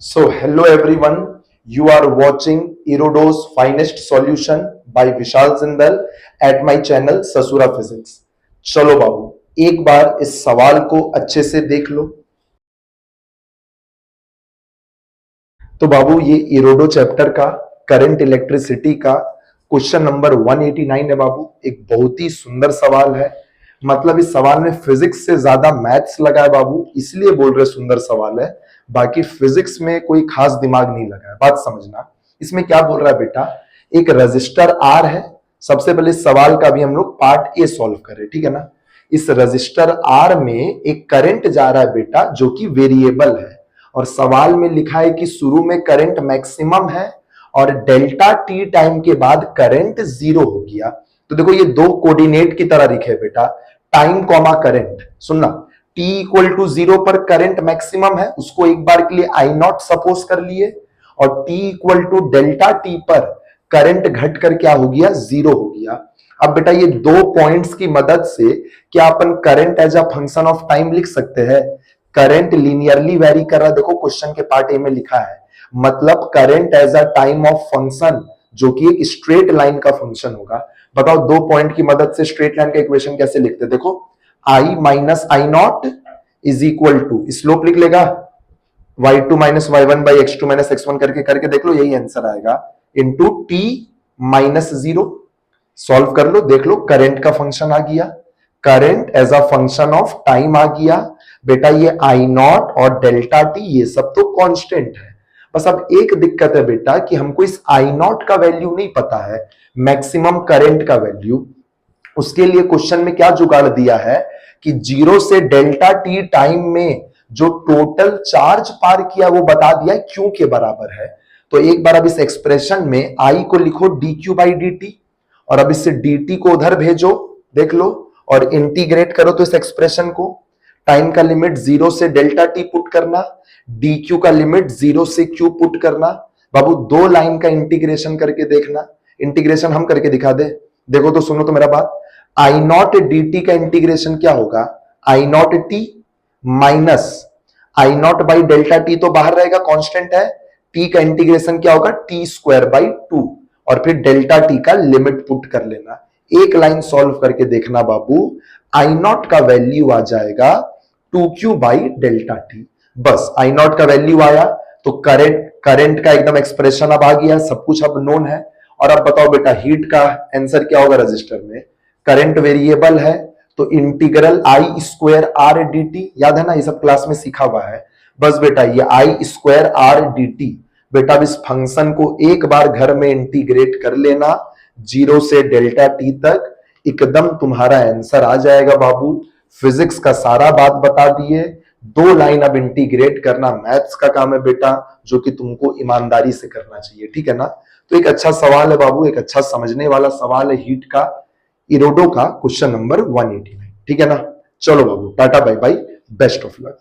So, hello everyone. You are watching Erodo's Finest Solution by Vishal Zindal at my channel ससुरा physics. चलो बाबू एक बार इस सवाल को अच्छे से देख लो। तो बाबू ये इरोडो चैप्टर का करंट इलेक्ट्रिसिटी का क्वेश्चन नंबर 189 है बाबू। एक बहुत ही सुंदर सवाल है। मतलब इस सवाल में फिजिक्स से ज्यादा मैथ्स लगा है बाबू, इसलिए बोल रहे सुंदर सवाल है। बाकी फिजिक्स में कोई खास दिमाग नहीं लगा है, बात समझना। इसमें क्या बोल रहा है बेटा, एक रजिस्टर आर है। सबसे पहले इस सवाल का भी हम लोग पार्ट ए सॉल्व करें, ठीक है ना। इस रजिस्टर आर में एक करंट जा रहा है बेटा, जो कि वेरिएबल है। और सवाल में लिखा है कि शुरू में करंट मैक्सिमम है और डेल्टा टी टाइम के बाद करंट जीरो हो गया। तो देखो ये दो कोऑर्डिनेट की तरह लिखे बेटा, टाइम कॉमा करंट। सुनना, t इक्वल टू जीरो पर करंट मैक्सिमम है, उसको एक बार के लिए आई नॉट सपोज कर लिए। और t equal to delta t पर करंट घट कर क्या हो गया, जीरो हो गया। अब बेटा ये दो पॉइंट्स की मदद से क्या अपन current as a function of time लिख सकते हैं। करंट लीनियरली वेरी कर रहा है, देखो क्वेश्चन के पार्ट ए में लिखा है। मतलब current as a time of function, जो कि एक स्ट्रेट लाइन का फंक्शन होगा। बताओ दो पॉइंट की मदद से स्ट्रेट लाइन का इक्वेशन कैसे लिखते हैं। देखो I minus I not is equal to, slope लिख लेगा y2 minus y1 by x2 minus x1 करके करके देख लो, यही आंसर आएगा। Into T minus zero, solve कर लो, देख लो करंट का फंक्शन आ गया। Current as a function of time आ गया बेटा। ये आई नॉट और डेल्टा टी ये सब तो कांस्टेंट है। बस अब एक दिक्कत है बेटा कि हमको इस आई नॉट का वैल्यू नहीं पता है, मैक्सिमम करंट का वैल्यू। उसके लिए क्वेश्चन में क्या जुगाड़ दिया है कि जीरो से डेल्टा टी टाइम में जो टोटल चार्ज पार किया वो बता दिया है क्यू के बराबर है। तो एक बार अब इस एक्सप्रेशन में आई को लिखो D Q by D T, और अब इससे डी टी को उधर भेजो, देख लो, और इंटीग्रेट करो तो इस एक्सप्रेशन को। टाइम का लिमिट जीरो से डेल्टा टी पुट करना, डी क्यू का लिमिट जीरो से क्यू पुट करना। बाबू दो लाइन का इंटीग्रेशन करके देखना, इंटीग्रेशन हम करके दिखा दे। देखो तो सुनो तो मेरा बात, आई नॉट डी टी का इंटीग्रेशन क्या होगा, I not T minus I not by delta T तो बाहर रहेगा, कांस्टेंट है। टी का इंटीग्रेशन क्या होगा, टी स्क्वायर बाई टू, और फिर डेल्टा टी का लिमिट पुट कर लेना। एक लाइन सॉल्व करके देखना बाबू, आई नॉट का वैल्यू आ जाएगा two q by delta t. बस आई नॉट का वैल्यू आया तो करंट का एकदम एक्सप्रेशन अब आ गया, सब कुछ अब नोन है। और अब बताओ बेटा हीट का आंसर क्या होगा। रजिस्टर में करंट वेरिएबल है तो इंटीग्रल आई स्क्वायर आर डी टी, याद है ना, ये सब क्लास में सीखा हुआ है। बस बेटा ये आई स्क्वायर आर डी टी, बेटा इस फंक्शन को एक बार घर में इंटीग्रेट कर लेना जीरो से डेल्टा टी तक, एकदम तुम्हारा आंसर आ जाएगा बाबू। फिजिक्स का सारा बात बता दिए, दो लाइन अब इंटीग्रेट करना मैथ्स का काम है बेटा, जो कि तुमको ईमानदारी से करना चाहिए, ठीक है ना। तो एक अच्छा सवाल है बाबू, एक अच्छा समझने वाला सवाल है हीट का, इरोडो का क्वेश्चन नंबर 189, ठीक है ना। चलो बाबू tata bye bye, best of luck.